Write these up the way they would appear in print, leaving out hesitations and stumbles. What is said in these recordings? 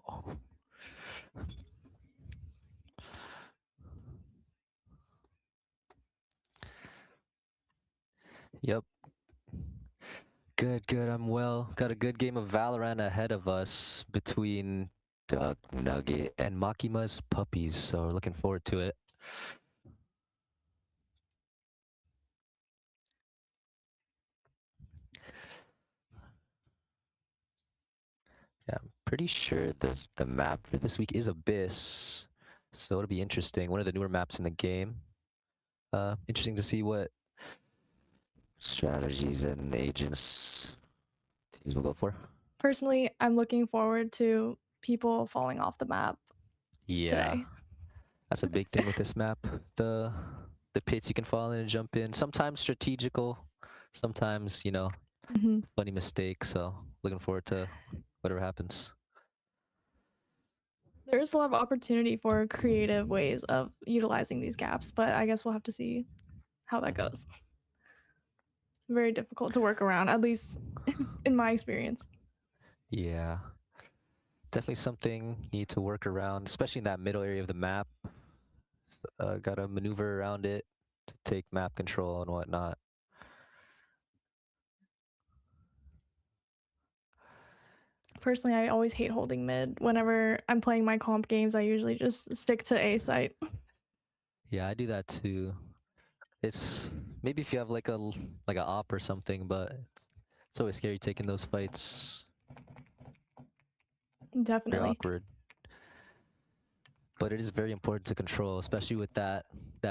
Oh. Yep. Good, good. I'm well. Got a good game of Valorant ahead of us between Duck Nugget and Makima's Puppies, so we're looking forward to it. Yeah, I'm pretty sure the map for this week is Abyss, so it'll be interesting. One of the newer maps in the game. Interesting to see what strategies and agents teams will go for. Personally, I'm looking forward to people falling off the map Yeah, today. that's a big thing with this map. The pits you can fall in and jump in. Sometimes strategical, sometimes, you know, funny mistake. So looking forward to whatever happens. There's a lot of opportunity for creative ways of utilizing these gaps, but I guess we'll have to see how that goes. Very difficult to work around, at least in my experience. Yeah, definitely something you need to work around, especially in that middle area of the map. Gotta maneuver around it to take map control and whatnot. Personally, I always hate holding mid. Whenever I'm playing my comp games, I usually just stick to A site. Yeah, I do that too. It's maybe if you have like a op or something, but it's always scary taking those fights. Definitely. Very awkward. But it is very important to control, especially with that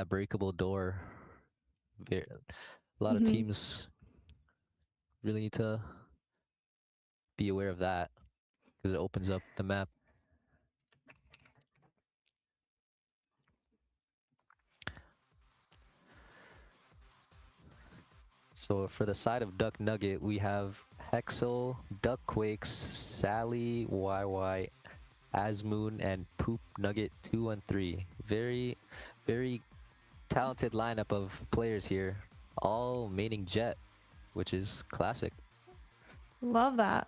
breakable door. A lot of teams really need to be aware of that because it opens up the map. So for the side of Duck Nugget, we have Hexel, Duck Quakes, Sally, YY, Asmoon, and Poop Nugget 213. Very, very talented lineup of players here, all maining Jet, which is classic. Love that.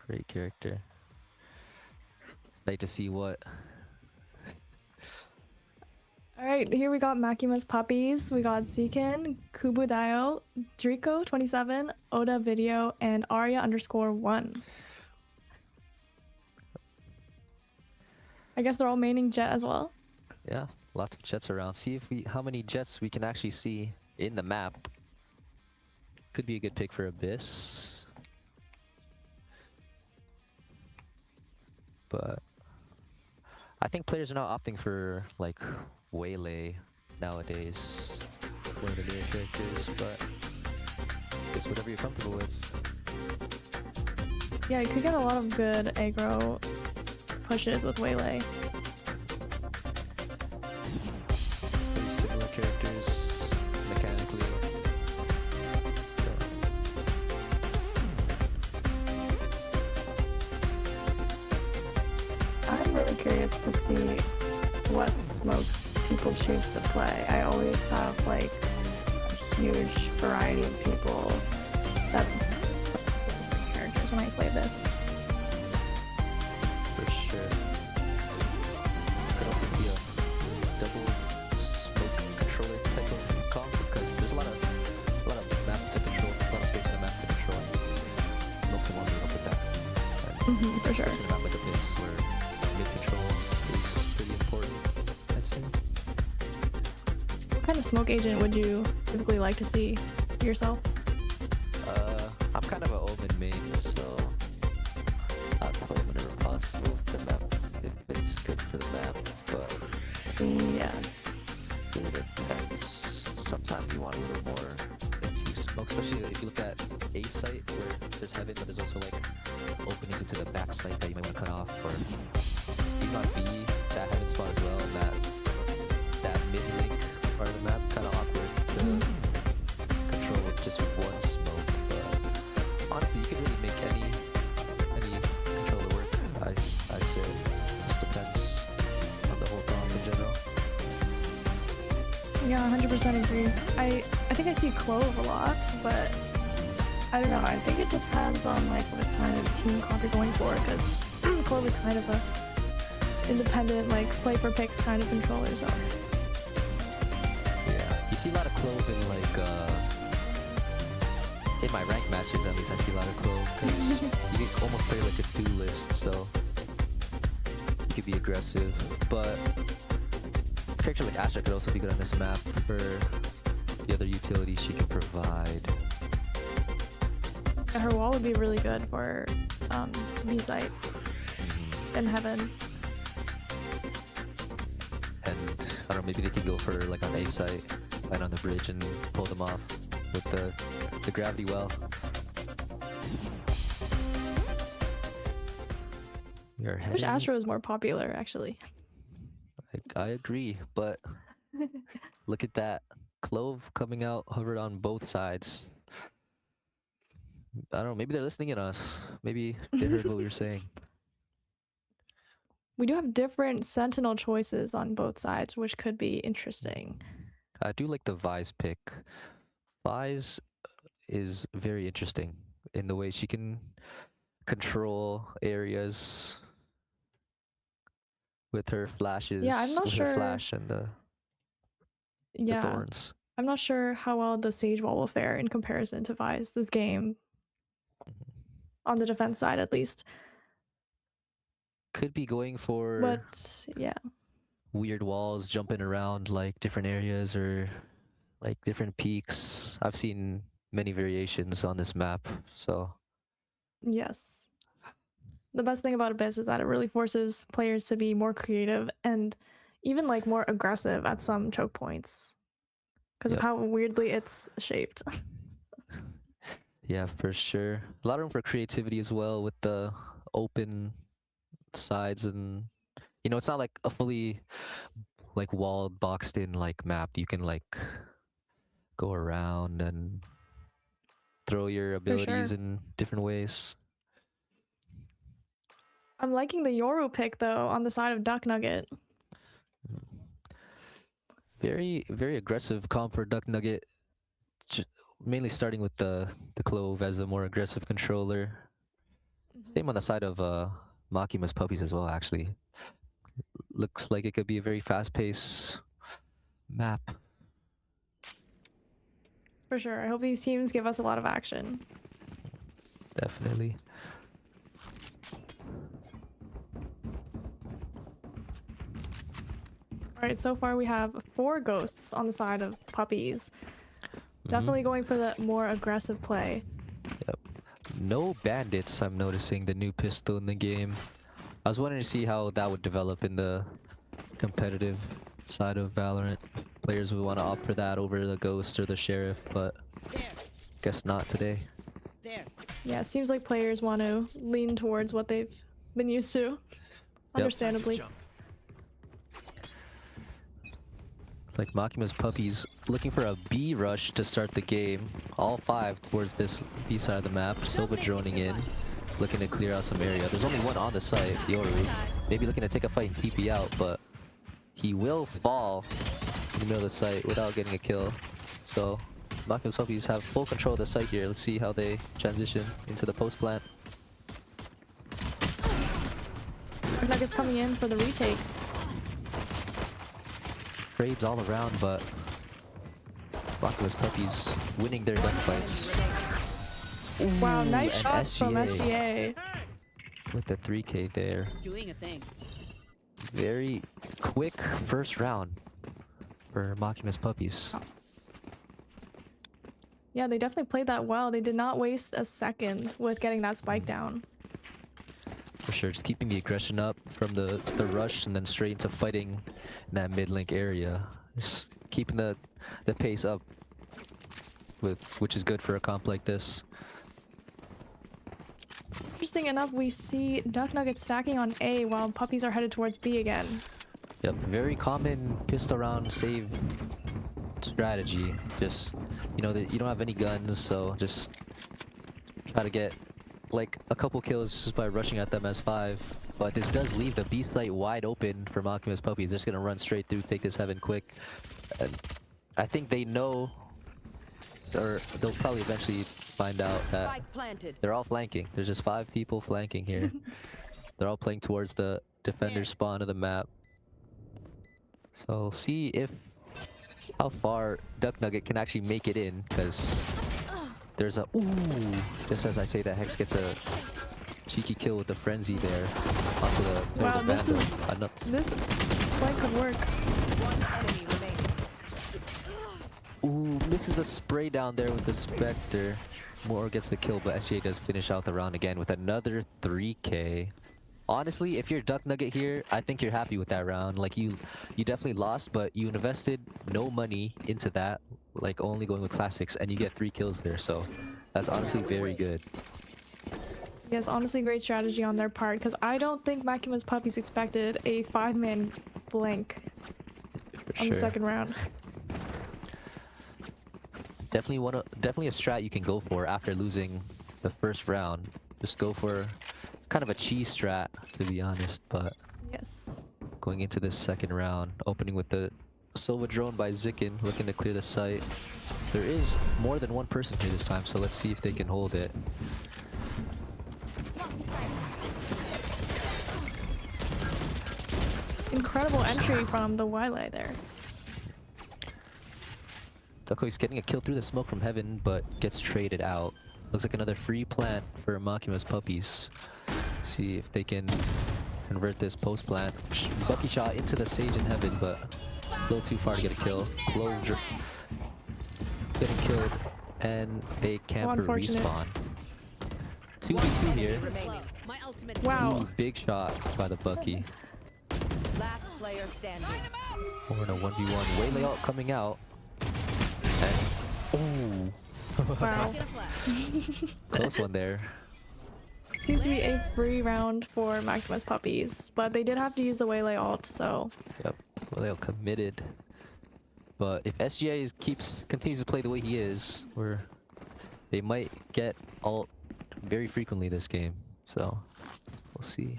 Great character. It's nice to see what. All right, here we got Makima's Puppies. We got Zekin, Kubudayo, Drico27, Oda Video, and Arya_1. I guess they're all maining Jet as well. Yeah, lots of Jets around. See if how many Jets we can actually see in the map. Could be a good pick for Abyss. But I think players are now opting for like Waylay nowadays. One of the newer characters, but it's whatever you're comfortable with. Yeah, you could get a lot of good aggro pushes with Waylay. Very similar characters mechanically. I'm really curious to see what smokes people choose to play. I always have like a huge variety of people that characters when I play this. For sure. Could also see a double smoke controller type of comp because there's a lot of map to control, a lot of space in the map to control. Most people want to up with that. For sure. Especially in a map like Abyss where mid control is pretty important, I'd say. What kind of smoke agent would you typically like to see yourself? I'm kind of an Omen main, so I'd play whenever possible if the map, if it's good for the map, but Yeah. it really depends. Sometimes you want a little more into smoke, especially if you look at A site where there's heaven, but there's also like openings into the back site that you might want to cut off, or even on B, that heaven spot as well, and that mid link part of the map kind of awkward to control with just one smoke. But honestly, you can really make any controller work. I'd say it just depends on the whole comp in general. Yeah, 100% agree. I think I see Clove a lot, but I don't know. I think it depends on like what kind of team comp you're going for, because Clove is kind of a independent, like play for picks kind of controller. So Yeah, you see a lot of Clove in like in my ranked matches at least. I see a lot of Clove because you can almost play like a duelist, so you could be aggressive. But a character like Asha could also be good on this map for the other utilities she can provide. her wall would be really good for B site in heaven. And I don't know, maybe they could go for like on A site, land on the bridge and pull them off with the gravity well. We are I wish heading. Astro was more popular, actually. I agree, but look at that. Clove coming out, hovered on both sides. I don't know, maybe they're listening in us. Maybe they heard what we were saying. We do have different Sentinel choices on both sides, which could be interesting. I do like the Vise pick. Vise is very interesting in the way she can control areas with her flashes. Yeah, I'm not with sure. her flash and the thorns. I'm not sure how well the Sage Wall will fare in comparison to Vise this game. On the defense side, at least. Could be going for But yeah, weird walls, jumping around like different areas or like different peaks. I've seen many variations on this map, so yes. The best thing about Abyss is that it really forces players to be more creative and even like more aggressive at some choke points because of how weirdly it's shaped. Yeah, for sure. A lot of room for creativity as well with the open sides, and you know, it's not like a fully like walled, boxed in like map. You can like go around and throw your abilities in different ways. I'm liking the Yoru pick though on the side of Duck Nugget. Very aggressive comp for Duck Nugget. J- Mainly starting with the Clove as a more aggressive controller. Same on the side of Makima's Puppies as well, actually. Looks like it could be a very fast-paced map. For sure. I hope these teams give us a lot of action. Definitely. All right, so far we have 4 ghosts on the side of Puppies. Definitely going for the more aggressive play. Yep. No bandits, I'm noticing, the new pistol in the game. I was wanting to see how that would develop in the competitive side of Valorant. Players would want to opt for that over the Ghost or the Sheriff, but guess not today. Yeah, it seems like players want to lean towards what they've been used to. Understandably. Like Makima's Puppies looking for a B rush to start the game. All 5 towards this B side of the map. Silva droning in, looking to clear out some area. There's only one on the site, Yoru. Maybe looking to take a fight and TP out, but he will fall in the middle of the site without getting a kill. So Makima's Puppies have full control of the site here. Let's see how they transition into the post plant. Nuggets coming in for the retake. Trades all around, but Makima's Puppies winning their gunfights. Wow, nice and shots from SGA. With the 3K there. Doing a thing. Very quick first round for Makima's Puppies. Yeah, they definitely played that well. They did not waste a second with getting that spike down. For sure, just keeping the aggression up from the rush and then straight into fighting in that mid-link area. Just keeping the pace up, which is good for a comp like this. Interesting enough, we see Duck Nugget stacking on A while Puppies are headed towards B again. Yep, very common pistol round save strategy. Just, you know, you don't have any guns, so just try to get like a couple kills just by rushing at them as 5. But this does leave the B site wide open for Makima's Puppies. They're just gonna run straight through, take this heaven quick. And I think they know, or they'll probably eventually find out that they're all flanking. There's just 5 people flanking here. They're all playing towards the defender spawn of the map. So we'll see how far Duck Nugget can actually make it in, because there's a just as I say that, Hex gets a cheeky kill with the frenzy there onto the Wow, this flank could work. Misses the spray down there with the Spectre. Moore gets the kill, but SGA does finish out the round again with another 3K. Honestly, if you're Duck Nugget here, I think you're happy with that round. Like, you definitely lost, but you invested no money into that, like only going with classics, and you get 3 kills there, so that's honestly very good. Yes, honestly, great strategy on their part, because I don't think Makima's Puppies expected a 5-man blank on the second round. Definitely a strat you can go for after losing the first round. Just go for kind of a cheese strat, to be honest, but yes, going into this second round, opening with the Silva drone by Zikin, looking to clear the site. There is more than one person here this time, so let's see if they can hold it. Incredible entry from the Wile there. Ducko's getting a kill through the smoke from heaven, but gets traded out. Looks like another free plant for Makima's Puppies. See if they can convert this post plant. Bucky shot into the Sage in heaven, but a little too far to get a kill. Clove getting killed, and a camper respawn. 2v2 here. Wow. Ooh, big shot by the Bucky. Last player standing. We're in a 1v1. Waylay ult coming out. And Wow. close one there. Seems to be a free round for Makima's Puppies, but they did have to use the Waylay ult, so... Yep, Waylay ult committed. But if SGA continues to play the way he is, they might get ult very frequently this game. So, we'll see.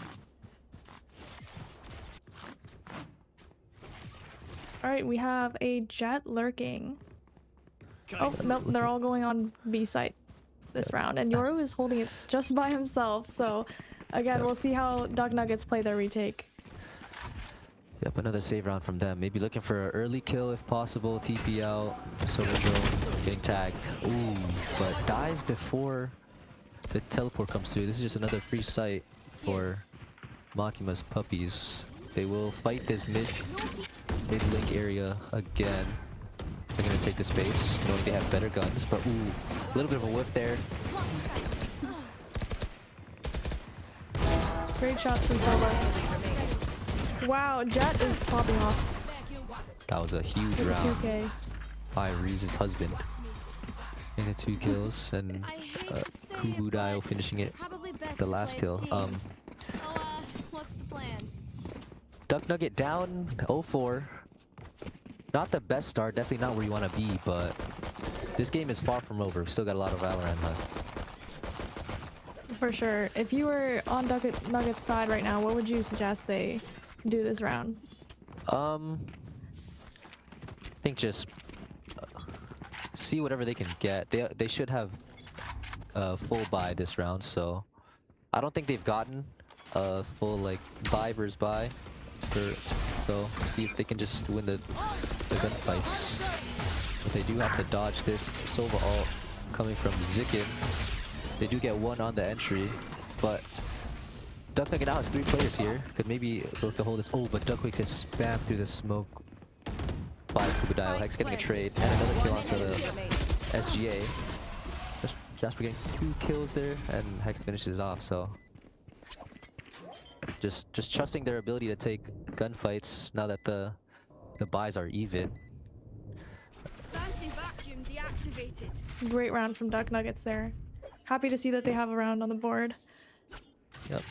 All right, we have a Jet lurking. Oh, nope, they're all going on B site this round, and Yoru is holding it just by himself. So, again, we'll see how Duck Nuggets play their retake. Yep, another save round from them. Maybe looking for an early kill if possible. TP out. Silver drone getting tagged. Ooh, but dies before the teleport comes through. This is just another free site for Makima's Puppies. They will fight this mid-link area again. They're gonna take the space, knowing they have better guns. But ooh, a little bit of a whip there. Great shots from Silver. Wow, Jet is popping off. That was a huge With a round 2K. by Reese's husband. In the 2 kills, and Kubudayo finishing it the last kill. What's the plan? Duck Nugget down 0-4. Not the best start, definitely not where you want to be, but this game is far from over. We still got a lot of Valorant left. For sure. If you were on Duck Nuggets' side right now, what would you suggest they do this round? I think just see whatever they can get. They should have full buy this round, so I don't think they've gotten a full like buy versus buy. So see if they can just win the gunfights. But they do have to dodge this Sova ult coming from Zikin. They do get one on the entry, but Duck Nugget now has 3 players here. Could maybe look to hold this. Oh, but Duck Nugget gets spammed through the smoke by Kubudayo. Hex getting a trade and another kill onto the SGA. Jasper getting 2 kills there, and Hex finishes off. So just trusting their ability to take gunfights now that the buys are even. Fancy vacuum deactivated. Great round from Duck Nuggets there. Happy to see that they have a round on the board. Yep,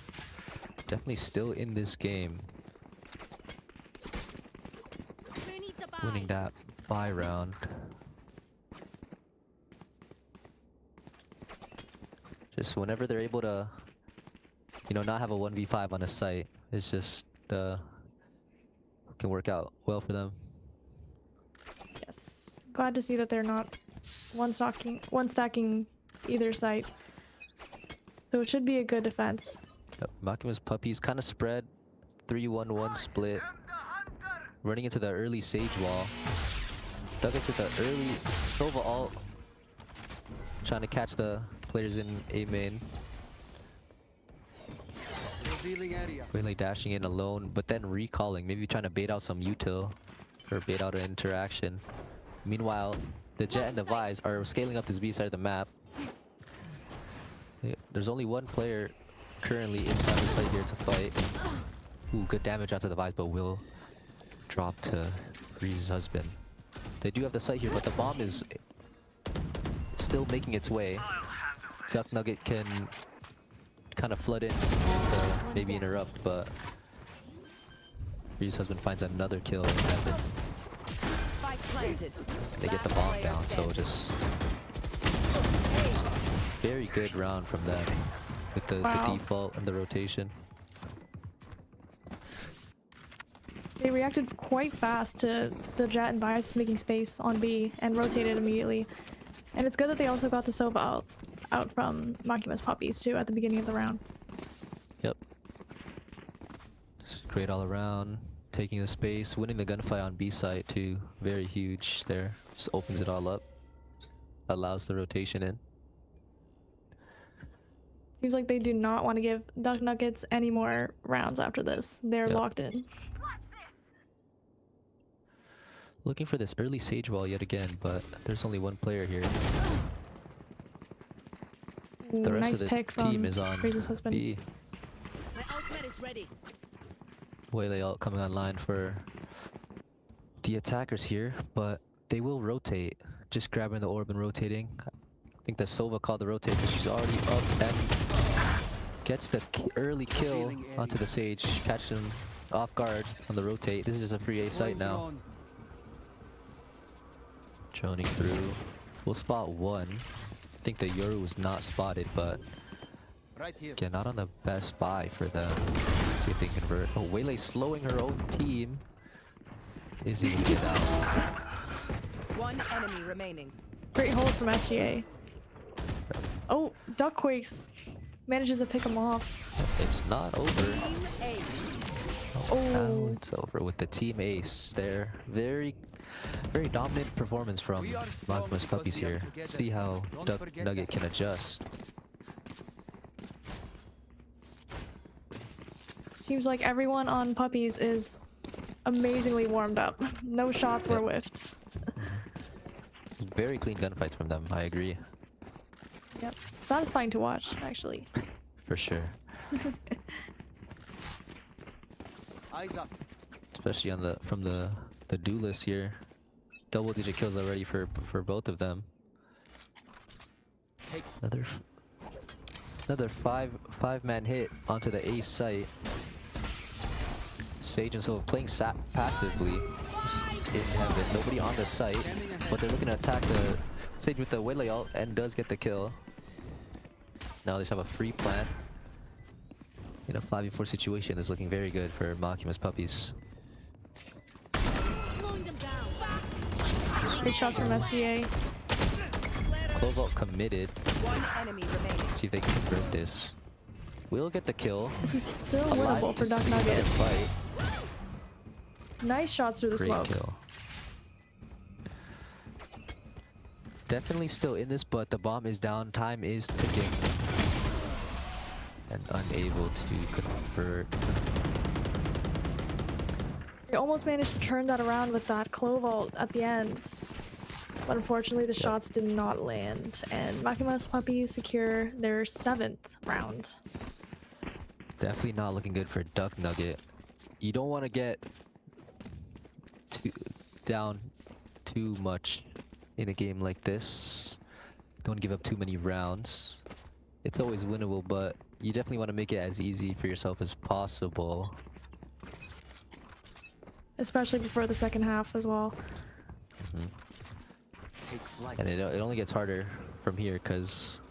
definitely still in this game. Who needs a buy? Winning that buy round. Just whenever they're able to, you know, not have a 1v5 on a site, it's just can work out well for them. Yes. Glad to see that they're not one stacking either site. So it should be a good defense. Yep. Makima's Puppies kind of spread 3-1-1 split. Running into the early Sage wall. Dug into the early Sova ult. Trying to catch the players in A main. Really dashing in alone, but then recalling. Maybe trying to bait out some util or bait out an interaction. Meanwhile, the Jet and the Vise are scaling up this B side of the map. There's only one player currently inside the site here to fight. Ooh, good damage out to the Vise, but will drop to Breeze's husband. They do have the site here, but the bomb is still making its way. Duck Nugget can kind of flood in to maybe interrupt, but Breeze's husband finds another kill in heaven. Spike planted. They get the bomb down, so just very good round from them with the default and the rotation. They reacted quite fast to the Jet and Bias making space on B and rotated immediately. And it's good that they also got the Sova out from Makima's Puppies too at the beginning of the round. Yep. Just great all around. Taking the space, winning the gunfight on B side too. Very huge there. Just opens it all up. Allows the rotation in. Seems like they do not want to give Duck Nuggets any more rounds after this. They're locked in. Looking for this early Sage wall yet again, but there's only one player here. Ooh, The rest nice of the pick team from is on Breeze's husband. B. My ultimate is ready. Waylay ult coming online for the attackers here, but they will rotate. Just grabbing the orb and rotating. I think the Sova called the rotate because she's already up and gets the early kill onto the Sage. Catch him off guard on the rotate. This is just a free A site now. Droning through. We'll spot one. I think the Yoru was not spotted, but again, not on the best buy for them. See if they can convert. Oh, Waylay slowing her own team. isn't able to get out. One enemy remaining. Great hold from SGA. Oh, Duckquakes manages to pick him off. It's not over. Team A. Now Oh. it's over with the team ace. They're very dominant performance from Makima's Puppies here. See how Nugget can adjust. Seems like everyone on Puppies is amazingly warmed up. No shots were whiffed. Very clean gunfights from them, I agree. Yep. Satisfying to watch, actually. For sure. Eyes up. Especially on from the duelist here. Double-digit kills already for both of them. Take Another five-man hit onto the ace site. Sage and Sova playing passively in heaven. Nobody on the site, but they're looking to attack the Sage with the Waylay ult and does get the kill. Now they just have a free plant. In a 5v4 situation is looking very good for Makima's Puppies. Slowing them down. Great shots from SGA. Close ult committed. One enemy remaining. See if they can convert this. Will get the kill. This is still Alive winnable to for Duck see another Nugget. fight. Nice shots through the Great smoke. kill. Definitely still in this, but the bomb is down. Time is ticking. And unable to convert. They almost managed to turn that around with that Clove ult at the end. But unfortunately, the shots did not land. And Makima's Puppies secure their 7th round. Definitely not looking good for Duck Nugget. You don't want to get down too much in a game like this. Don't give up too many rounds. It's always winnable, but you definitely want to make it as easy for yourself as possible. Especially before the second half as well. Take flight. And it only gets harder from here because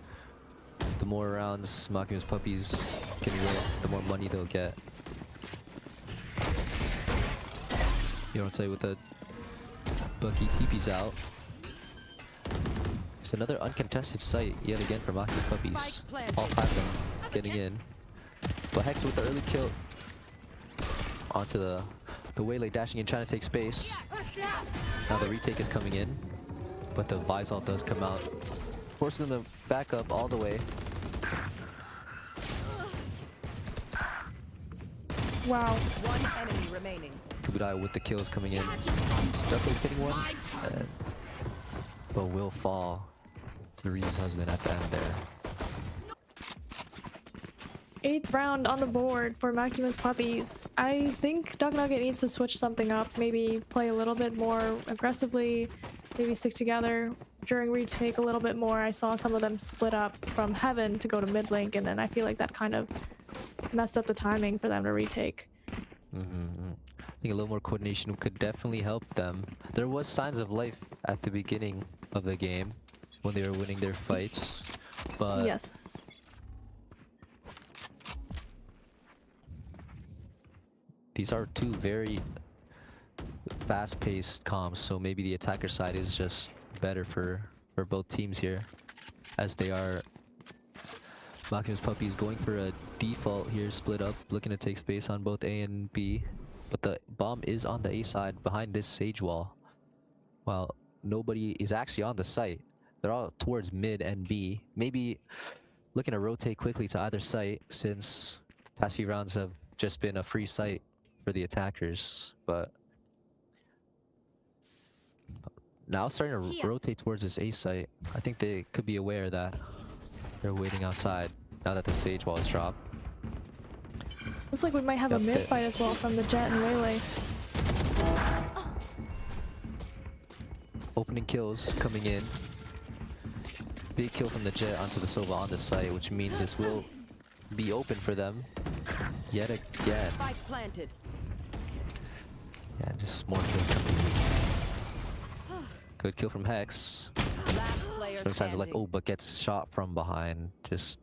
the more rounds Makima's Puppies can win, the more money they'll get. You know what I'm saying? With the Bucky TP's out. It's another uncontested site yet again for Makima's Puppies. Spike planted. All 5 of them getting in. But Hex with the early kill onto the Waylay dashing in, trying to take space. Now the retake is coming in, but the Visol does come out, forcing them to back up all the way. Wow. One enemy remaining. Kubudai with the kills coming in. Definitely hitting one, but will fall to Reeve's husband at the end there. 8th round on the board for Makima's Puppies. I think Duck Nugget needs to switch something up. Maybe play a little bit more aggressively. Maybe stick together during retake a little bit more. I saw some of them split up from heaven to go to mid link, and then I feel like that kind of messed up the timing for them to retake. I think a little more coordination could definitely help them. There was signs of life at the beginning of the game when they were winning their fights, but Yes. these are two very fast-paced comps, so maybe the attacker side is just better for both teams here, as they are. Makima's Puppies going for a default here, split up, looking to take space on both A and B, but the bomb is on the A side behind this Sage wall, while nobody is actually on the site. They're all towards mid and B, maybe looking to rotate quickly to either site, since the past few rounds have just been a free site for the attackers. But now starting to Here. rotate towards this A site. I think they could be aware that they're waiting outside now that the Sage wall is dropped. Looks like we might have a Yep, mid fight as well from the Jet and Waylay. Opening kills coming in. Big kill from the Jet onto the Sova on the site, which means this will be open for them yet again. Spike planted. Yeah, just more kills coming in. Good kill from Hex. Last player Showing signs of like, standing. oh, but gets shot from behind. Just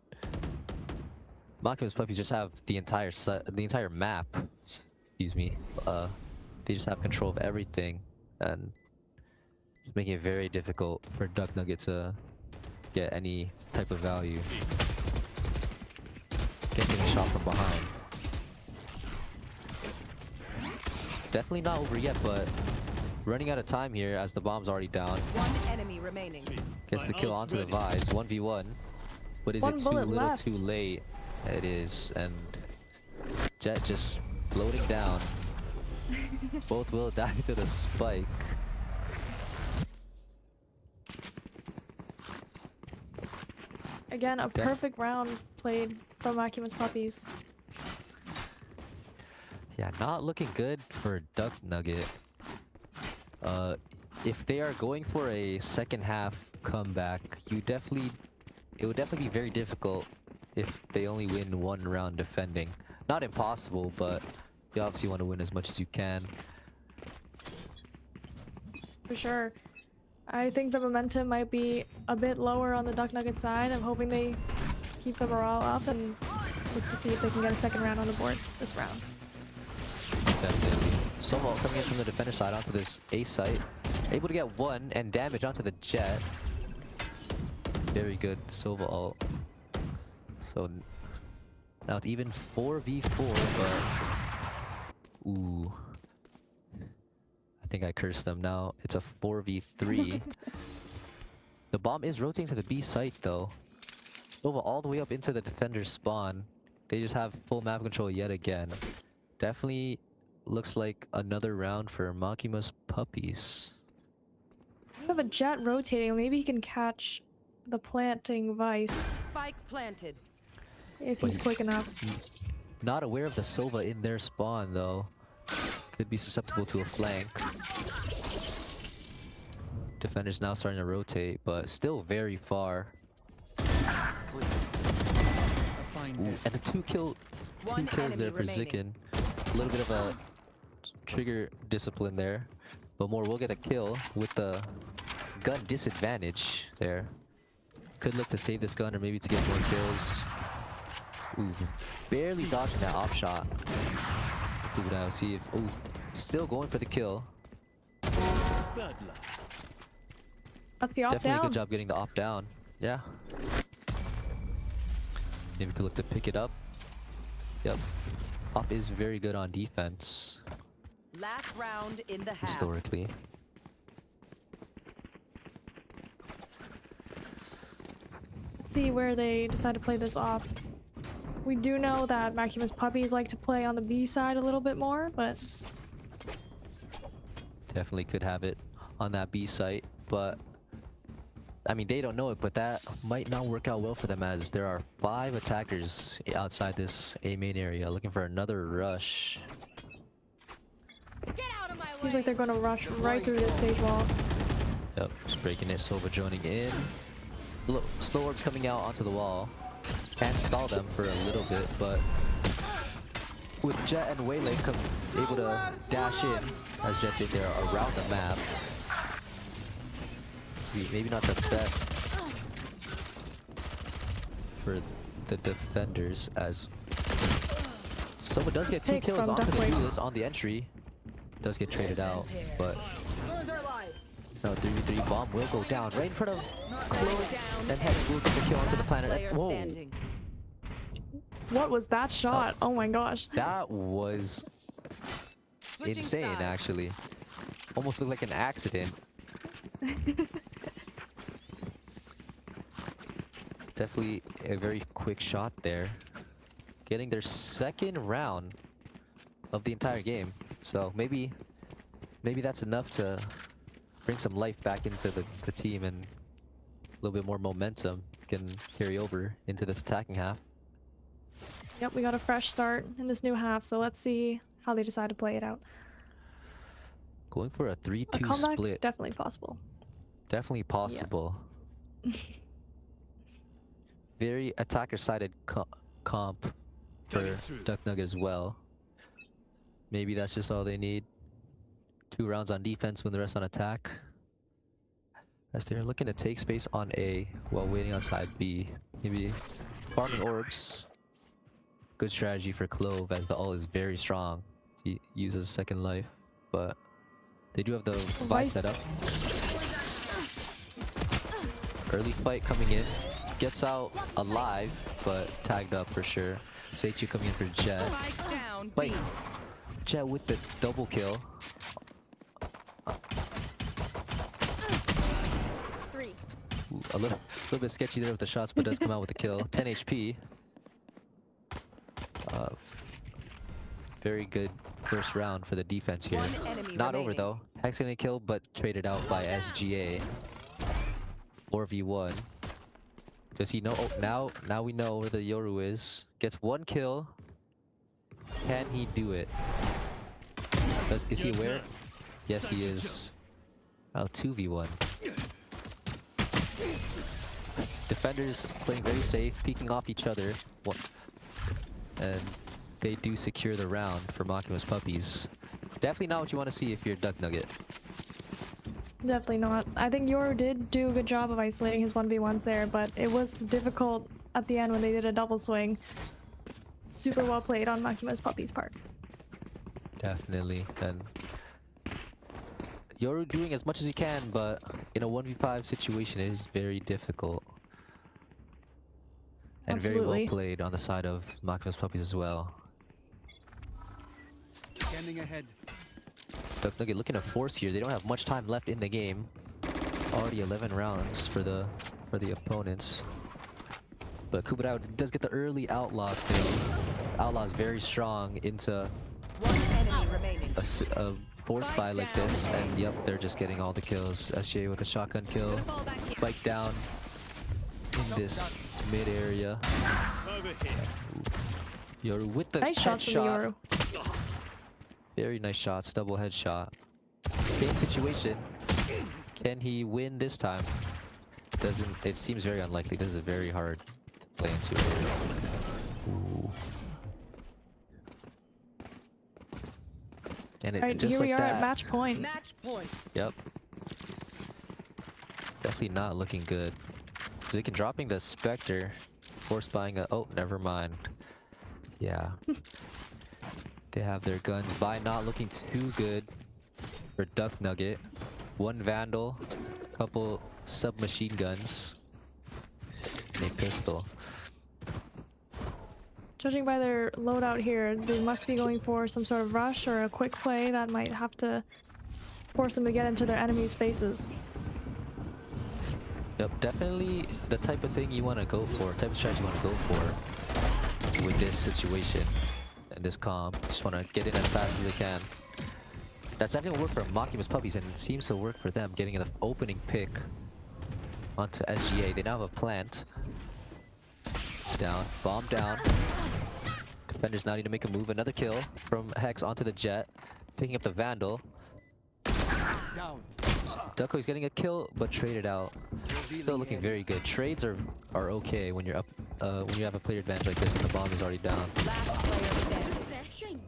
Makima's Puppies just have the entire map. Excuse me. The they just have control of everything, and it's making it very difficult for Duck Nugget to get any type of value. Getting a shot from behind. Definitely not over yet, but running out of time here as the bomb's already down. One enemy remaining. Gets the kill onto the Vise. 1v1. But is One it too bullet little left. too late? It is, and Jet just floating down. Both will die to the spike. Again, a perfect round played from Makima's Puppies. Yeah, not looking good for Duck Nugget. If they are going for a second half comeback, it would definitely be very difficult if they only win one round defending. Not impossible, but you obviously want to win as much as you can. For sure. I think the momentum might be a bit lower on the Duck Nugget side. I'm hoping they keep the morale up and look to see if they can get a second round on the board this round. Definitely. Somo coming in from the defender side onto this A site. Able to get one and damage onto the Jet. Very good Sova ult. So now it's even 4v4, but ooh. I think I cursed them now. It's a 4v3. The bomb is rotating to the B site though. Sova all the way up into the defender's spawn. They just have full map control yet again. Definitely looks like another round for Makima's Puppies. We have a Jet rotating. Maybe he can catch the planting Vice Spike planted. if he's quick enough. Not aware of the Sova in their spawn though. Could be susceptible to a flank. Defender's now starting to rotate, but still very far. Ooh, and a two kills there for Zikin. A little bit of a trigger discipline there, but Moore will get a kill with the gun disadvantage there. Could look to save this gun or maybe to get more kills. Ooh, barely dodging that off shot. Ooh, now see if still going for the kill. That's the opt Definitely down. a good job getting the opt down. Yeah. Maybe we could look to pick it up. Yep. Op is very good on defense Last round in the half. historically. Let's see where they decide to play this off. We do know that Makima's Puppies like to play on the B side a little bit more, but Definitely could have it on that B site, but I mean they don't know it, but that might not work out well for them as there are 5 attackers outside this A main area looking for another rush. Get out of my seems way. like they're going to rush right through this stage wall. Yep, just breaking it. Sova joining in. Slow orbs coming out onto the wall. Can stall them for a little bit, but with Jet and Waylay able to dash in, as Jet did there, around the map. Maybe not the best for the defenders, as someone does get 2 Takes kills from onto the Duckways. duelist on the entry. Does get traded out, but so 3v3 bomb will go down right in front of Chloe, and Hex will get the kill onto the planet. Player Whoa, standing. What was that shot? Oh my gosh. that was Switching insane sides. actually. Almost looked like an accident. Definitely a very quick shot there. Getting their 2nd round of the entire game. So maybe that's enough to bring some life back into the team, and a little bit more momentum can carry over into this attacking half. Yep, we got a fresh start in this new half, so let's see how they decide to play it out. Going for a A 3-2 comeback, split. definitely possible. Definitely possible. Very attacker-sided comp for Duck Nugget as well. Maybe that's just all they need. 2 rounds on defense, win the rest on attack. As they're looking to take space on A while waiting on side B. Maybe farming orbs. Good strategy for Clove as the ult is very strong. He uses 2nd life. but they do have the Vice. Vice setup. Early fight coming in. Gets out alive, but tagged up for sure. Seichu coming in for Jet. Spike down. Wait, Jet with the double kill. 3. Ooh, a little bit sketchy there with the shots, but does come out with the kill. 10 HP. Very good first round for the defense here. One enemy Not over remaining. though. Hex gonna kill, but traded out by SGA. 4v1. Does he know? Oh, now we know where the Yoru is. Gets one kill. Can he do it? Is he aware? Yes, he is. Oh, 2v1. Defenders playing very safe, peeking off each other. And they do secure the round for Makima's Puppies. Definitely not what you want to see if you're Duck Nugget. Definitely not. I think Yoru did do a good job of isolating his 1v1s there, but it was difficult at the end when they did a double swing. Super well played on Makima's Puppies' part. Definitely. And Yoru doing as much as he can, but in a 1v5 situation it is very difficult. And very Absolutely. well played on the side of Makima's Puppies as well. Scanning ahead. Duck Nugget looking to force here. They don't have much time left in the game. Already 11 rounds for the opponents. But Kubarao does get the early Outlaw kill. Outlaw is very strong into One enemy remaining. a force buy like this, and yep, they're just getting all the kills. SJ with a shotgun kill. Spike down in this mid area. Yoru with the Nice shots from the headshot. Yoru. Very nice shots, double headshot. Game situation. Can he win this time? Doesn't. It seems very unlikely. This is very hard to play into. Ooh. And it Alright, just here like we are that. at match point. Match point. Yep. Definitely not looking good. Zikin dropping the Spectre. Force buying a. Oh, never mind. Yeah. They have their guns. Vi not looking too good for Duck Nugget. One Vandal, couple submachine guns, and a pistol. Judging by their loadout here, they must be going for some sort of rush or a quick play that might have to force them to get into their enemies' faces. Yep, definitely the type of thing you want to go for, type of strategy you want to go for with this situation and this comp. Just want to get in as fast as they can. That's definitely work for Makima's Puppies, and it seems to work for them, getting an opening pick onto SGA. They now have a plant. Down, bomb down. Defenders now need to make a move. Another kill from Hex onto the Jet, picking up the Vandal. Down. Ducko's getting a kill, but traded out. Still looking very good. Trades are okay when you're up, when you have a player advantage like this and the bomb is already down. Last player standing. Refreshing.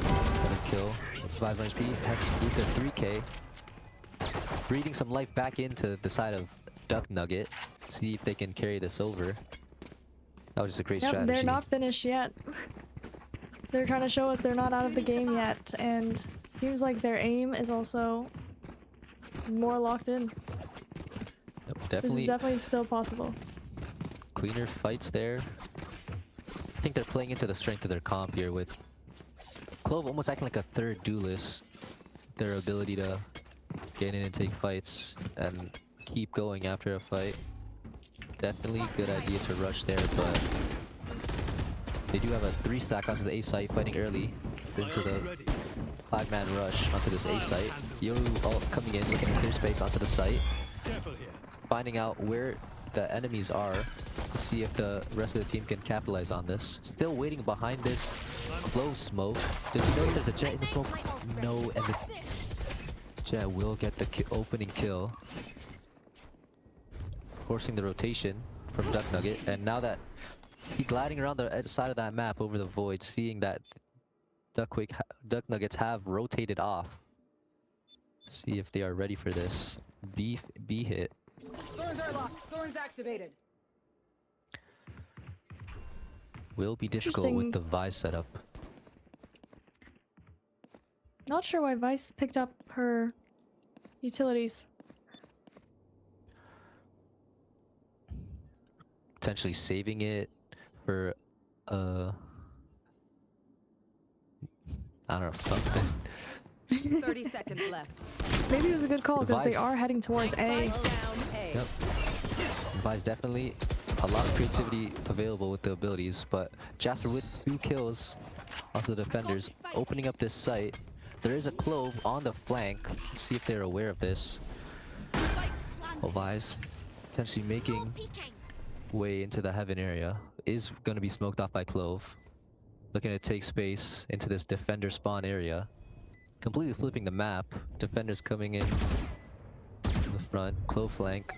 Another kill. 500 HP. Hex with their 3k. Breathing some life back into the side of Duck Nugget. See if they can carry this over. That was just a great Yep, strategy. they're not finished yet. They're trying to show us they're not out of the game yet, and seems like their aim is also more locked in. Yep, This definitely is definitely still possible. cleaner fights there. I think they're playing into the strength of their comp here with Clove almost acting like a third duelist. Their ability to get in and take fights and keep going after a fight. Definitely good idea to rush there, but they do have a 3 stack onto the A site, fighting early into the 5-man rush onto this A site. Yoru all coming in, looking at clear space onto the site, finding out where the enemies are. Let's see if the rest of the team can capitalize on this. Still waiting behind this close smoke. Does he know if there's a Jet in the smoke? No, and the Jet will get the opening kill, forcing the rotation from Duck Nugget. And now that he's gliding around the side of that map over the void, seeing that Duck Nuggets have rotated off. See if they are ready for this. B hit. Thorns are locked. Thorns activated. Will be difficult with the Vi setup. Not sure why Vice picked up her utilities. Potentially saving it for I don't know, something. 30 seconds left. Maybe it was a good call because they Vice- are heading towards A. Spike down A. Yep. Vi's definitely a lot of creativity available with the abilities, but Jasper with 2 kills off the defenders, opening up this site. There is a clove on the flank. Let's see if they're aware of this. Well, Vi's potentially making way into the heaven area. Is going to be smoked off by clove. Looking to take space into this defender spawn area. Completely flipping the map. Defenders coming in the front. Clove flank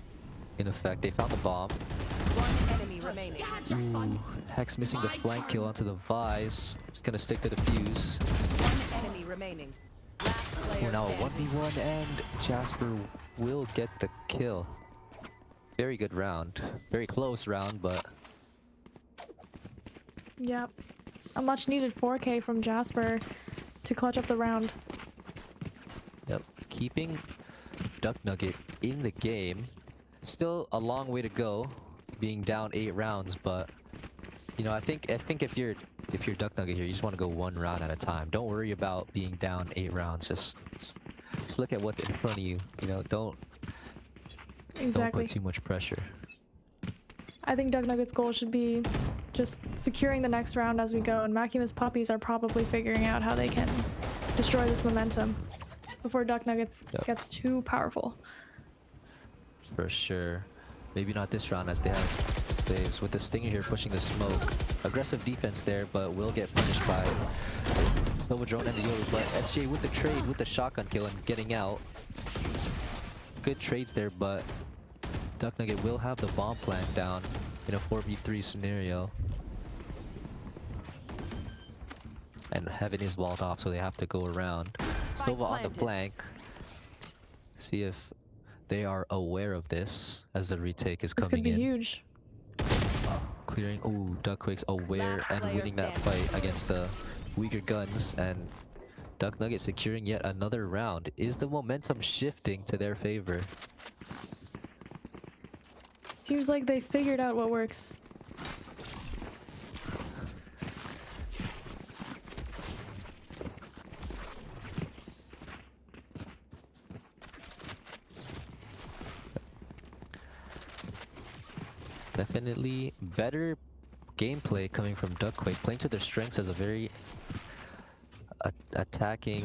in effect. They found the bomb. One enemy remaining. Ooh, Hex missing the flank kill onto the Vise. Just gonna stick to the fuse. One enemy remaining. Last player We're now a standing. 1v1 and Jasper will get the kill. Very good round. Very close round, but Yep. A much needed 4K from Jasper to clutch up the round. yep. Keeping Duck Nugget in the game. Still a long way to go, being down 8 rounds, but you know, I think if you're Duck Nugget here, you just want to go 1 round at a time. Don't worry about being down 8 rounds. Just look at what's in front of you. You know, don't Exactly. put too much pressure. I think Duck Nugget's goal should be just securing the next round as we go, and Makima's Puppies are probably figuring out how they can destroy this momentum before Duck Nuggets Yep. gets too powerful. For sure. Maybe not this round as they have Waves with the Stinger here pushing the smoke. Aggressive defense there, but will get punished by Nova Drone and the Yoru. But SJ with the trade, with the shotgun kill and getting out. Good trades there, but Duck Nugget will have the bomb plant down in a 4v3 scenario. And Heaven is walled off, so they have to go around. Sova on the planted. flank. See if they are aware of this as the retake is This coming could be in. huge. Clearing. Ooh, Duckquake's aware Last and player winning that standing. fight against the weaker guns, and Duck Nugget securing yet another round. Is the momentum shifting to their favor? Seems like they figured out what works. Definitely better gameplay coming from Duckquake, playing to their strengths as a very attacking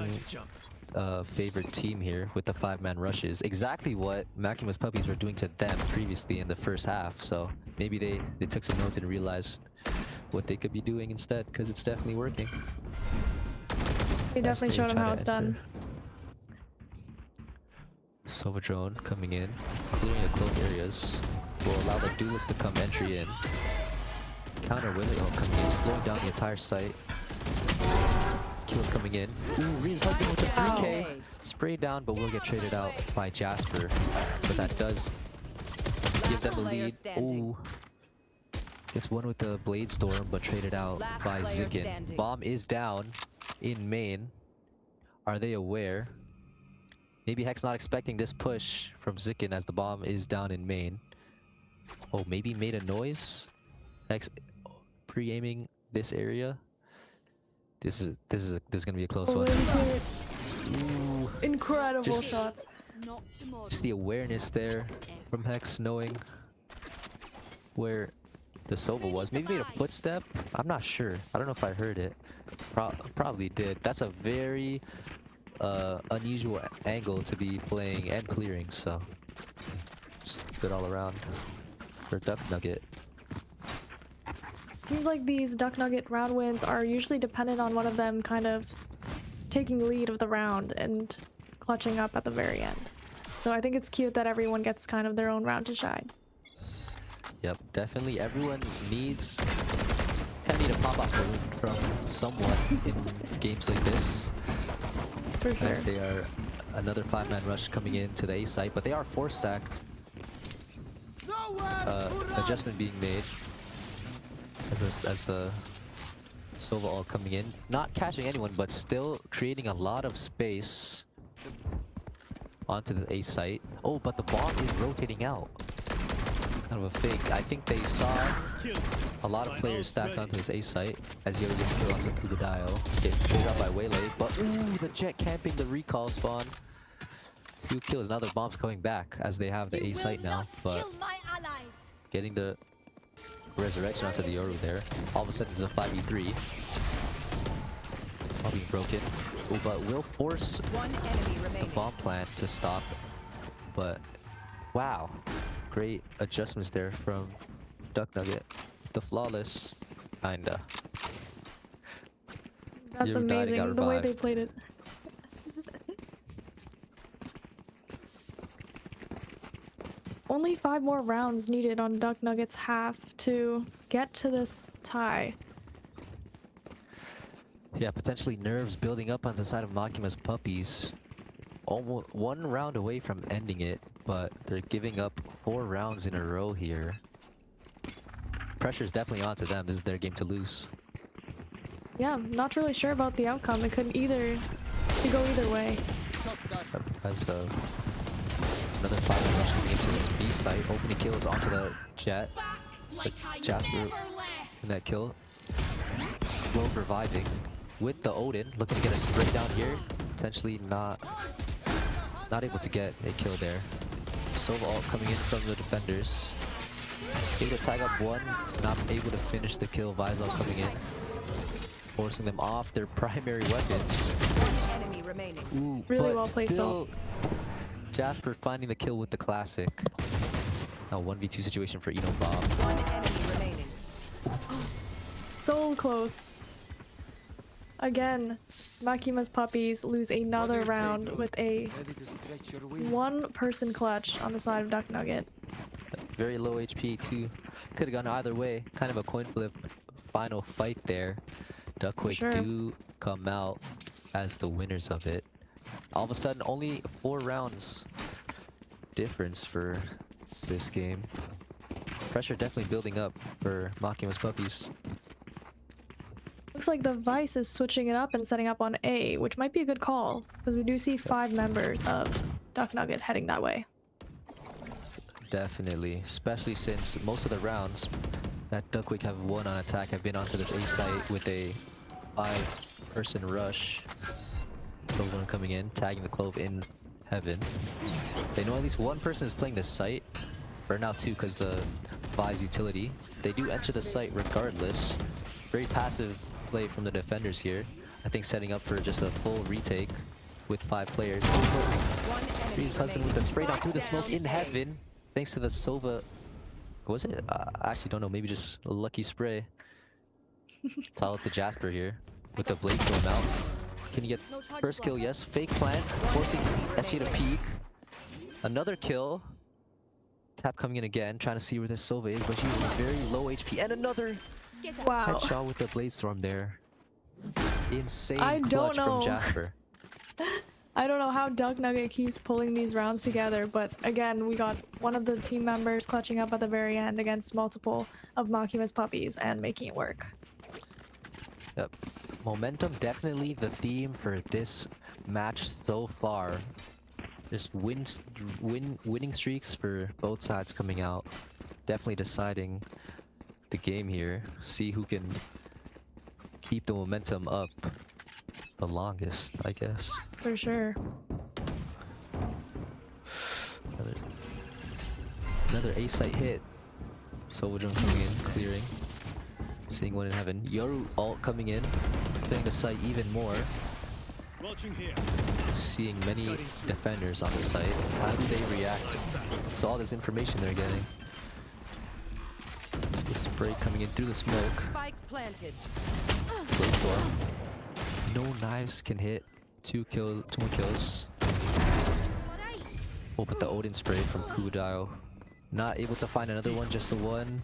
favored team here with the 5-man rushes. Exactly what Makima's Puppies were doing to them previously in the first half, so maybe they took some notes and realized what they could be doing instead, because it's definitely working. They definitely showed them how it's done. Sova Drone coming in, clearing the close areas. Will allow the duelist to come entry in. Counter Willie coming in, slowing down the entire site. Kill coming in. Ooh, Riz helping with the 3K. Spray down, but will get traded out by Jasper. But that does give them the player lead. standing. Ooh. Gets one with the Blade Storm, but traded out Last by player Zikin. standing. Bomb is down in main. Are they aware? Maybe Hex not expecting this push from Zikin as the bomb is down in main. Oh, maybe made a noise. Hex pre-aiming this area. This is gonna be a close one. Ooh, Incredible Just- shots. just the awareness there from Hex, knowing where the Sova was. Maybe made a footstep. I'm not sure. I don't know if I heard it. Probably did. That's a very unusual angle to be playing and clearing. So just good all around for Duck Nugget. Seems like these Duck Nugget round wins are usually dependent on one of them kind of taking lead of the round and clutching up at the very end. So I think it's cute that everyone gets kind of their own round to shine. Yep, definitely. Everyone needs kind of need a pop-up from someone in games like this. For sure. As they are another 5-man rush coming into the A site, but they are 4-stacked. Adjustment being made as the Sova all coming in, not catching anyone, but still creating a lot of space onto the A site. Oh, but the bomb is rotating out. Kind of a fake. I think they saw a lot of players stacked onto this A site as Yoru gets killed onto Kugadao. Getting cleared out by Waylay, but ooh, the Jet camping the recall spawn. 2 kills. Now the bomb's coming back as they have the A site now, but getting the resurrection onto the Yoru there. All of a sudden it's a 5v3. Probably broken. Oh, but will force One enemy the remaining. bomb plant to stop. But wow, great adjustments there from Duck Nugget. The flawless, kinda. That's Yoru died and got amazing, the way they revived. played it. Only 5 more rounds needed on Duck Nugget's half to get to this tie. Yeah, potentially nerves building up on the side of Makima's Puppies. Almost 1 round away from ending it, but they're giving up 4 rounds in a row here. Pressure's definitely onto them. This is their game to lose. Yeah, I'm not really sure about the outcome. It could go either way. As another 5 rushing into this B site, opening kills onto the Jet. But Jasper in that kill. Slow reviving with the Odin, looking to get a spray down here. Potentially not able to get a kill there. Sova ult coming in from the defenders. Able to tag up one, not able to finish the kill. Visor coming in, forcing them off their primary weapons. One enemy remaining. Ooh, Really but well placed still, Jasper finding the kill with the classic. Now 1v2 situation for Eno Bob. One enemy remaining. So close. Again, Makima's Puppies lose another round with a Ready to stretch your wings? 1-person clutch on the side of Duck Nugget. Very low HP too. Could have gone either way. Kind of a coin flip final fight there. Duckquake Sure. do come out as the winners of it. All of a sudden, only 4 rounds difference for this game. Pressure definitely building up for Makima's Puppies. Looks like the Vice is switching it up and setting up on A, which might be a good call, because we do see 5 members of Duck Nugget heading that way. Definitely, especially since most of the rounds that Duckquake have won on attack have been onto this A site with a 5-person rush. Clove coming in, tagging the Clove in heaven. They know at least 1 person is playing this site, or now 2 because the Vi's utility. They do enter the site regardless. Very passive play from the defenders here. I think setting up for just a full retake with 5 players. One enemy Reed's husband with remaining. the spray down through the smoke in Down A. heaven. Thanks to the Sova. Was it? I actually don't know. Maybe just a lucky spray. Tall up to Jasper here with the blade storm out. Can you get first kill? Yes. Fake plant. Forcing SG to peek. Another kill. Tap coming in again. Trying to see where this Sova is, but she's very low HP. And another Wow. headshot with the blade storm there. Insane I don't clutch from know. Jasper. I don't know how Duck Nugget keeps pulling these rounds together, but again, we got one of the team members clutching up at the very end against multiple of Makima's Puppies and making it work. Yep. Momentum definitely the theme for this match so far. Just winning streaks for both sides coming out. Definitely deciding the game here. See who can keep the momentum up the longest, I guess. For sure. Another A site hit. Soldier coming in, clearing. Seeing one in heaven. Yoru ult coming in, clearing the site even more. Seeing many defenders on the site. How do they react to all this information they're getting? The spray coming in through the smoke. Spike planted. Blade storm. No knives can hit. 2 more kills. Oh, but the Odin spray from Kugadao. Not able to find another one, just the one.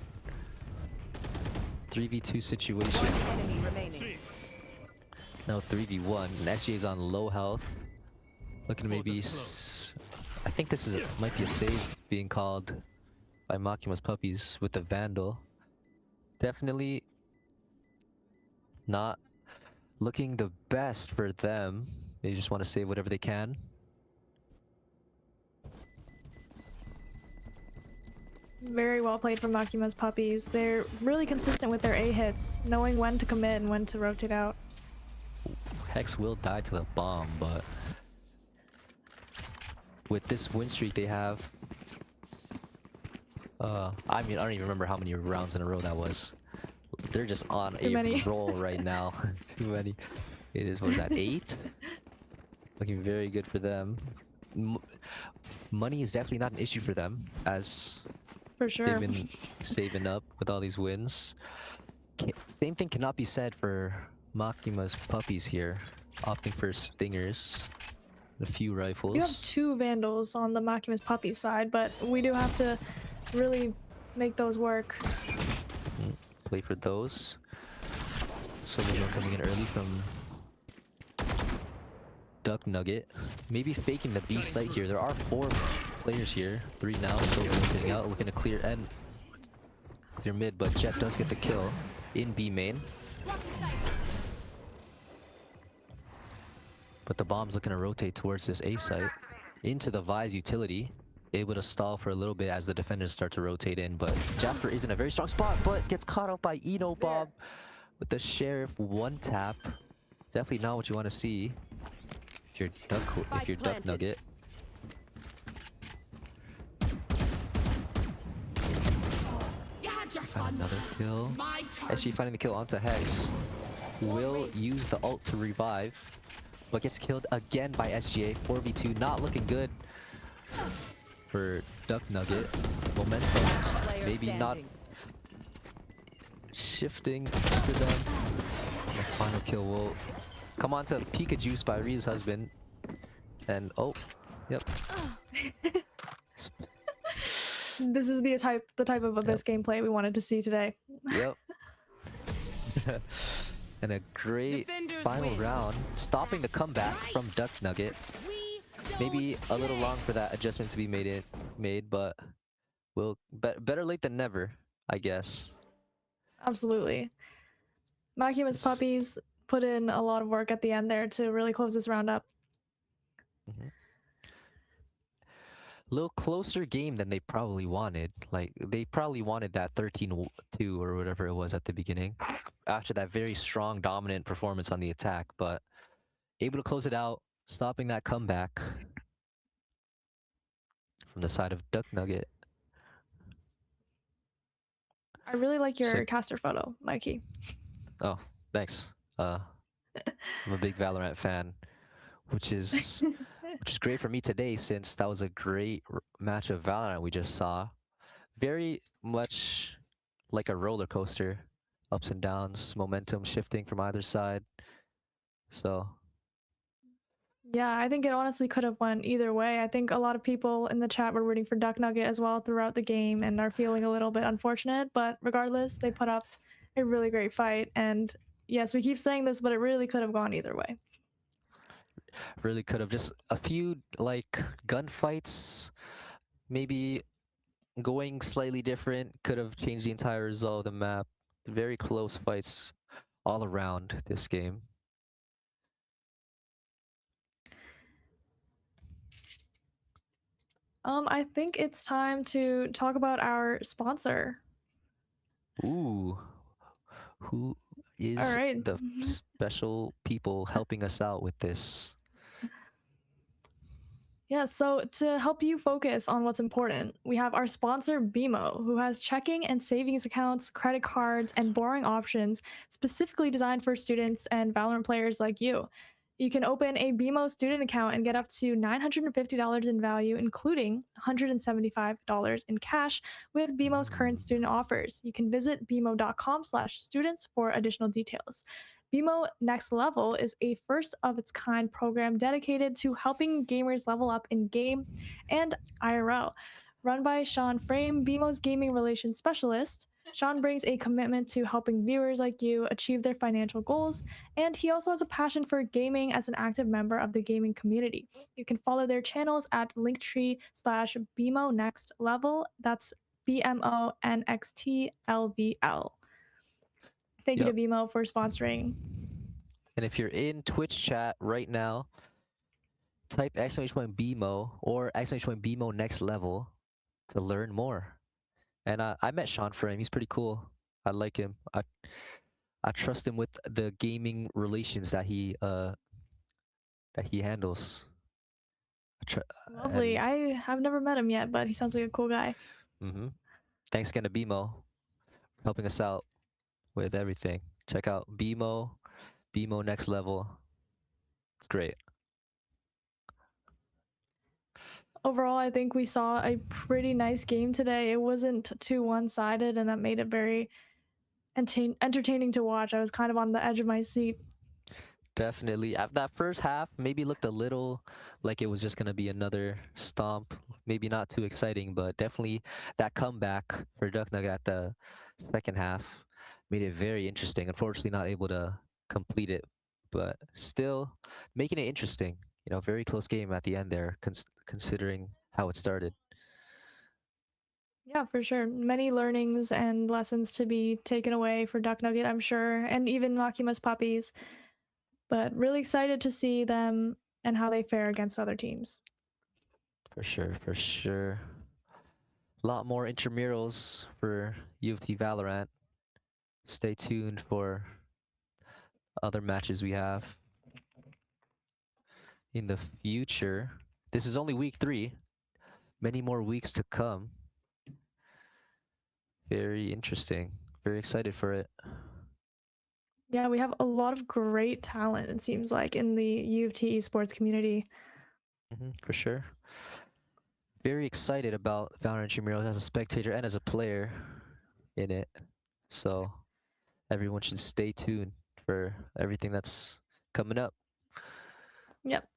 3v2 situation. Enemy remaining. Now 3v1. And SJ is on low health. Looking to maybe... I think this is might be a save being called by Makima's Puppies with the Vandal. Definitely not looking the best for them. They just want to save whatever they can. Very well played from Makima's Puppies. They're really consistent with their A hits, knowing when to commit and when to rotate out. Hex will die to the bomb, but with this win streak they have, I mean, I don't even remember how many rounds in a row that was. They're just on Too a many. roll right now. Too many. It is, what was that, 8? Looking very good for them. Money is definitely not an issue for them, as For sure. they've been saving up with all these wins. Same thing cannot be said for Makima's Puppies here, opting for stingers, a few rifles. You have 2 Vandals on the Makima's Puppy side, but we do have to really make those work. Play for those. So we're coming in early from Duck Nugget. Maybe faking the B site here. There are 4 players here. 3 now, so rotating out, looking to clear end. Clear mid, but Jet does get the kill in B main. But the bomb's looking to rotate towards this A site. Into the Vise utility. Able to stall for a little bit as the defenders start to rotate in, but Jasper is in a very strong spot, but gets caught up by Eno Bob with the Sheriff 1 tap. Definitely not what you want to see if you're Duck Nugget. Found another kill. SG finding the kill onto Hex. Will use the ult to revive, but gets killed again by SGA. 4v2, not looking good for Duck Nugget. Momentum, maybe not shifting for them. The final kill will come on to Pika Juice by Ree's husband. And oh, yep. This is the type of Abyss gameplay we wanted to see today. Yep. And a great final round, stopping the comeback from Duck Nugget. Maybe a little long for that adjustment to be made, but we'll better late than never, I guess. Absolutely. Makima's Puppies put in a lot of work at the end there to really close this round up. A little closer game than they probably wanted. Like, they probably wanted that 13-2 or whatever it was at the beginning, after that very strong, dominant performance on the attack, but able to close it out, stopping that comeback from the side of Duck Nugget. I really like your caster photo, Mikey. Oh, thanks. I'm a big Valorant fan, which is great for me today, since that was a great match of Valorant we just saw. Very much like a roller coaster, ups and downs, momentum shifting from either side. So Yeah, I think it honestly could have went either way. I think a lot of people in the chat were rooting for Duck Nugget as well throughout the game and are feeling a little bit unfortunate, but regardless, they put up a really great fight. And yes, we keep saying this, but it really could have gone either way. really could have just a few like gunfights, maybe going slightly different, could have changed the entire result of the map. Very close fights all around this game. I think it's time to talk about our sponsor. Ooh, who is All right. the special people helping us out with this? Yeah, so to help you focus on what's important, we have our sponsor BMO, who has checking and savings accounts, credit cards, and borrowing options specifically designed for students and Valorant players like you. You can open a BMO student account and get up to $950 in value, including $175 in cash with BMO's current student offers. You can visit bmo.com/students for additional details. BMO Next Level is a first-of-its-kind program dedicated to helping gamers level up in game and IRL. Run by Sean Frame, BMO's gaming relations specialist, Sean brings a commitment to helping viewers like you achieve their financial goals, and he also has a passion for gaming as an active member of the gaming community. You can follow their channels at linktree/BMO Next Level. That's BMONXTLVL. Thank you Yep. to BMO for sponsoring. And if you're in Twitch chat right now, type !BMO or !BMO next level to learn more. And I met Sean Frame. He's pretty cool. I like him. I trust him with the gaming relations that he handles. Lovely. And I have never met him yet, but he sounds like a cool guy. thanks again to BMO for helping us out with everything. Check out BMO next level. It's great. Overall, I think we saw a pretty nice game today. It wasn't too one-sided, and that made it very entertaining to watch. I was kind of on the edge of my seat. Definitely. That first half maybe looked a little like it was just going to be another stomp. Maybe not too exciting, but definitely that comeback for Duck Nugget at the second half made it very interesting. Unfortunately, not able to complete it, but still making it interesting. You know, very close game at the end there, considering how it started. Yeah, for sure. Many learnings and lessons to be taken away for Duck Nugget, I'm sure, and even Makima's Puppies. But really excited to see them and how they fare against other teams. For sure, for sure. A lot more intramurals for UTES Valorant. Stay tuned for other matches we have in the future. This is only week 3. Many more weeks to come. Very interesting. Very excited for it. Yeah, we have a lot of great talent, it seems like, in the U of T esports community. For sure. Very excited about Valorant Intramurals as a spectator and as a player in it. So everyone should stay tuned for everything that's coming up. Yep.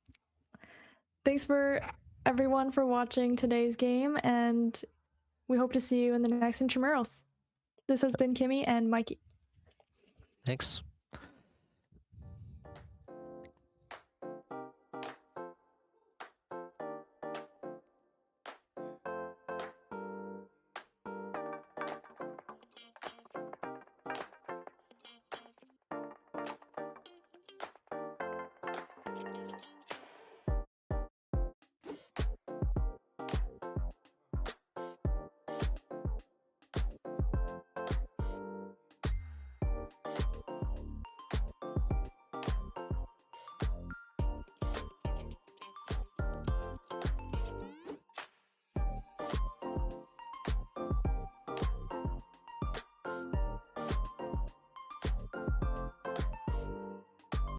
Thanks for everyone for watching today's game, and we hope to see you in the next intramurals. This has been Kimmy and Mikey. Thanks.